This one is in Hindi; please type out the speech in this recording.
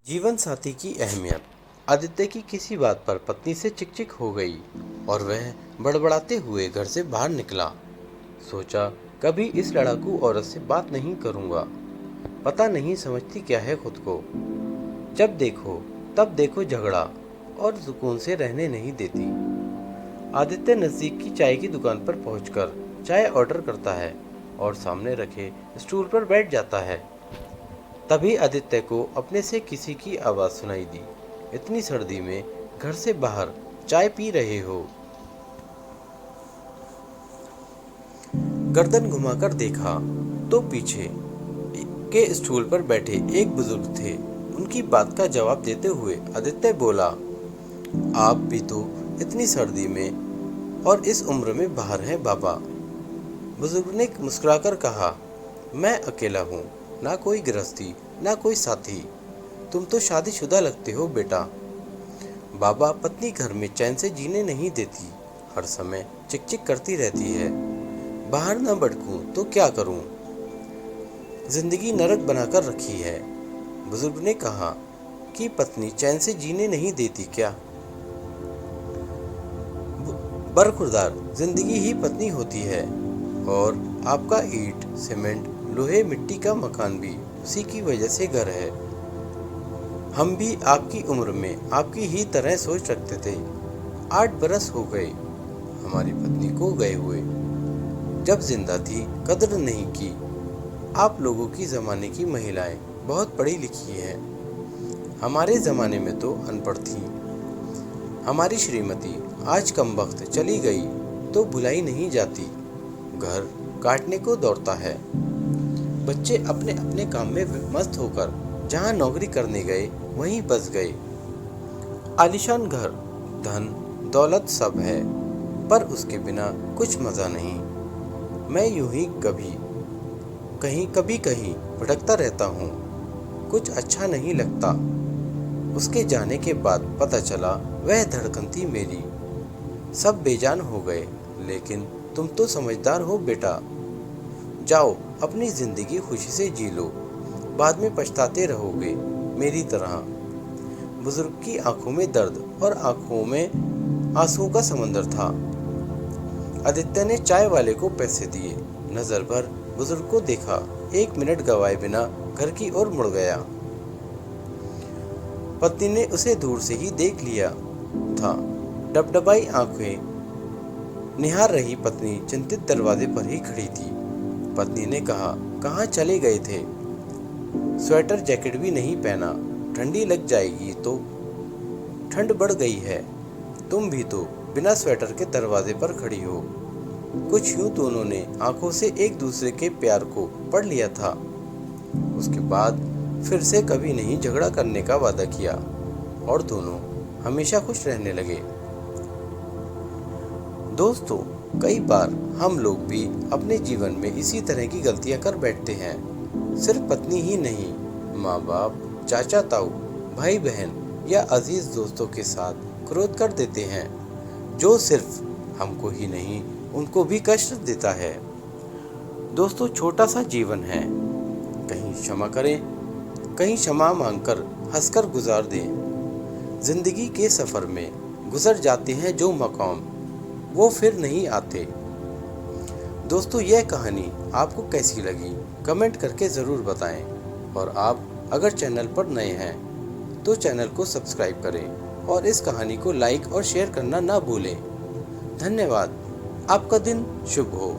जीवन साथी की अहमियत। आदित्य की किसी बात पर पत्नी से चिकचिक हो गई और वह बड़बड़ाते हुए घर से बाहर निकला। सोचा, कभी इस लड़ाकू औरत से बात नहीं करूंगा। पता नहीं समझती क्या है खुद को। जब देखो तब देखो झगड़ा और सुकून से रहने नहीं देती। आदित्य नजदीक की चाय की दुकान पर पहुंचकर चाय ऑर्डर करता है और सामने रखे स्टूल पर बैठ जाता है। तभी आदित्य को अपने से किसी की आवाज सुनाई दी। इतनी सर्दी में घर से बाहर चाय पी रहे हो? गर्दन घुमाकर देखा तो पीछे के स्टूल पर बैठे एक बुजुर्ग थे। उनकी बात का जवाब देते हुए आदित्य बोला, आप भी तो इतनी सर्दी में और इस उम्र में बाहर हैं बाबा। बुजुर्ग ने मुस्कुराकर कहा, मैं अकेला हूँ, ना कोई गृहस्थी ना कोई साथी। तुम तो शादीशुदा लगते हो बेटा। बाबा, पत्नी घर में चैन से जीने नहीं देती, हर समय चिकचिक करती रहती है। बाहर न भड़कूं तो क्या करूं, जिंदगी नरक बनाकर रखी है। बुजुर्ग ने कहा कि पत्नी चैन से जीने नहीं देती क्या? बरखुरदार जिंदगी ही पत्नी होती है और आपका ईंट सीमेंट लोहे मिट्टी का मकान भी उसी की वजह से घर है। हम भी आपकी उम्र में आपकी ही तरह सोच रखते थे। 8 बरस हो गए हमारी पत्नी को गए हुए। जब जिंदा थी कदर नहीं की। आप लोगों की जमाने की महिलाएं बहुत पढ़ी लिखी हैं, हमारे जमाने में तो अनपढ़ थी। हमारी श्रीमती आज कम वक्त चली गई तो भुलाई नहीं जाती, घर काटने को दौड़ता है। बच्चे अपने अपने काम में मस्त होकर जहां नौकरी करने गए वहीं बस गए। आलीशान घर, धन दौलत सब है, पर उसके बिना कुछ मजा नहीं। मैं यूं ही कभी कहीं भटकता रहता हूँ, कुछ अच्छा नहीं लगता। उसके जाने के बाद पता चला वह धड़कन थी मेरी। सब बेजान हो गए, लेकिन तुम तो समझदार हो बेटा। जाओ अपनी जिंदगी खुशी से जी लो, बाद में पछताते रहोगे मेरी तरह। बुजुर्ग की आंखों में दर्द और आंखों में आंसुओं का समंदर था। आदित्य ने चाय वाले को पैसे दिए, नजर भर बुजुर्ग को देखा, 1 मिनट गवाए बिना घर की ओर मुड़ गया। पत्नी ने उसे दूर से ही देख लिया था। डबडबाई आंखें निहार रही पत्नी चिंतित दरवाजे पर ही खड़ी थी। पत्नी ने कहा, कहाँ चले गए थे? स्वेटर जैकेट भी नहीं पहना, ठंडी लग जाएगी तो। ठंड बढ़ गई है, तुम भी तो बिना स्वेटर के दरवाजे पर खड़ी हो। कुछ यूं दोनों ने आंखों से एक दूसरे के प्यार को पढ़ लिया था। उसके बाद फिर से कभी नहीं झगड़ा करने का वादा किया और दोनों हमेशा खुश रहने लगे। दोस्तों, कई बार हम लोग भी अपने जीवन में इसी तरह की गलतियां कर बैठते हैं। सिर्फ पत्नी ही नहीं, माँ बाप, चाचा ताऊ, भाई बहन या अजीज दोस्तों के साथ क्रोध कर देते हैं, जो सिर्फ हमको ही नहीं उनको भी कष्ट देता है। दोस्तों, छोटा सा जीवन है, कहीं क्षमा करें, कहीं क्षमा मांगकर हंसकर गुजार दें। जिंदगी के सफर में गुजर जाते हैं जो मकाम, वो फिर नहीं आते। दोस्तों, यह कहानी आपको कैसी लगी कमेंट करके ज़रूर बताएं और आप अगर चैनल पर नए हैं तो चैनल को सब्सक्राइब करें और इस कहानी को लाइक और शेयर करना ना भूलें। धन्यवाद। आपका दिन शुभ हो।